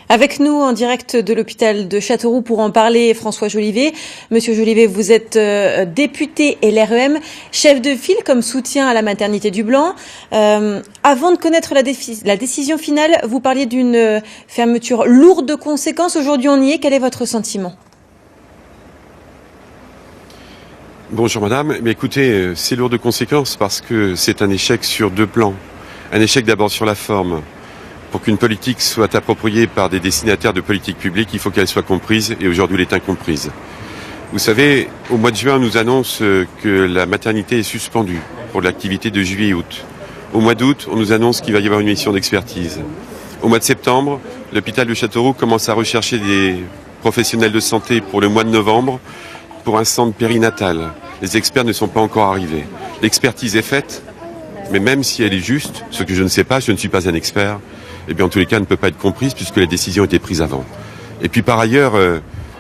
Avec nous en direct de l'hôpital de Châteauroux pour en parler, François Jolivet. Monsieur Jolivet, vous êtes député LREM, chef de file comme soutien à la maternité du Blanc. Avant de connaître la décision finale, vous parliez d'une fermeture lourde de conséquences. Aujourd'hui, on y est. Quel est votre sentiment ? Bonjour madame, mais écoutez, c'est lourd de conséquences parce que c'est un échec sur deux plans. Un échec d'abord sur la forme. Pour qu'une politique soit appropriée par des destinataires de politique publique, il faut qu'elle soit comprise, et aujourd'hui elle est incomprise. Vous savez, au mois de juin, on nous annonce que la maternité est suspendue pour l'activité de juillet et août. Au mois d'août, on nous annonce qu'il va y avoir une mission d'expertise. Au mois de septembre, l'hôpital de Châteauroux commence à rechercher des professionnels de santé pour le mois de novembre, pour un centre périnatal. Les experts ne sont pas encore arrivés. L'expertise est faite, mais même si elle est juste, ce que je ne sais pas, je ne suis pas un expert, eh bien en tous les cas, elle ne peut pas être comprise puisque la décision a été prise avant. Et puis par ailleurs,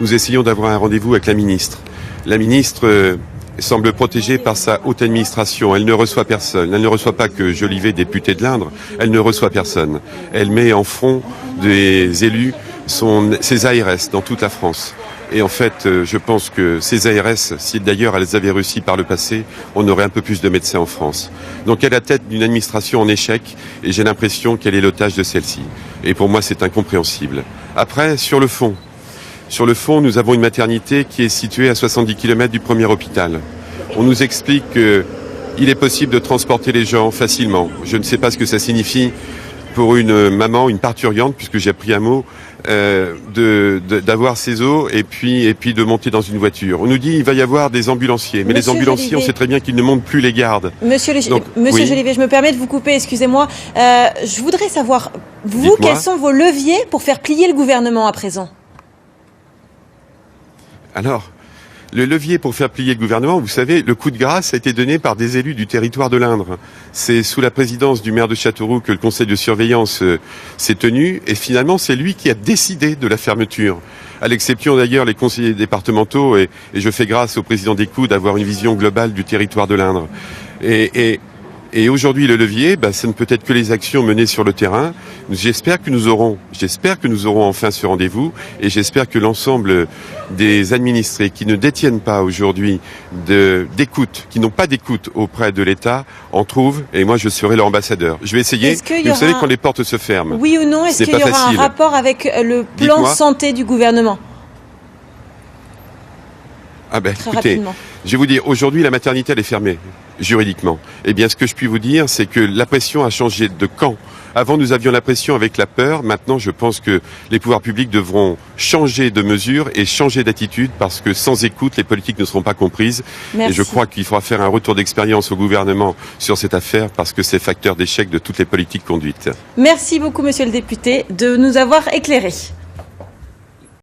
nous essayons d'avoir un rendez-vous avec la ministre. La ministre semble protégée par sa haute administration. Elle ne reçoit personne. Elle ne reçoit pas que Jolivet, député de l'Indre. Elle ne reçoit personne. Elle met en front des élus ses ARS dans toute la France. Et en fait, je pense que ces ARS, si d'ailleurs elles avaient réussi par le passé, on aurait un peu plus de médecins en France. Donc elle est à la tête d'une administration en échec et j'ai l'impression qu'elle est l'otage de celle-ci. Et pour moi, c'est incompréhensible. Après, sur le fond, nous avons une maternité qui est située à 70 km du premier hôpital. On nous explique qu'il est possible de transporter les gens facilement. Je ne sais pas ce que ça signifie pour une maman, une parturiente, puisque j'ai appris un mot, d'avoir ses os et puis de monter dans une voiture. On nous dit qu'il va y avoir des ambulanciers, mais les ambulanciers, Jolivet, on sait très bien qu'ils ne montent plus les gardes. Monsieur Jolivet, je me permets de vous couper, excusez-moi. Je voudrais savoir, vous, quels sont vos leviers pour faire plier le gouvernement à présent ? Alors, le levier pour faire plier le gouvernement, vous savez, le coup de grâce a été donné par des élus du territoire de l'Indre. C'est sous la présidence du maire de Châteauroux que le conseil de surveillance s'est tenu et finalement c'est lui qui a décidé de la fermeture. À l'exception d'ailleurs les conseillers départementaux et je fais grâce au président Descoux d'avoir une vision globale du territoire de l'Indre. Et aujourd'hui, le levier, ça ne peut être que les actions menées sur le terrain. J'espère que nous aurons enfin ce rendez-vous et j'espère que l'ensemble des administrés qui ne détiennent pas aujourd'hui d'écoute, qui n'ont pas d'écoute auprès de l'État, en trouvent et moi je serai leur ambassadeur. Je vais essayer, mais vous savez quand les portes se ferment. Oui ou non, est-ce qu'il y aura un rapport avec le plan santé du gouvernement ? Écoutez, je vais vous dire, aujourd'hui la maternité elle est fermée, juridiquement. Eh bien ce que je puis vous dire, c'est que la pression a changé de camp. Avant nous avions la pression avec la peur, maintenant je pense que les pouvoirs publics devront changer de mesure et changer d'attitude parce que sans écoute, les politiques ne seront pas comprises. Merci. Et je crois qu'il faudra faire un retour d'expérience au gouvernement sur cette affaire parce que c'est facteur d'échec de toutes les politiques conduites. Merci beaucoup monsieur le député de nous avoir éclairés.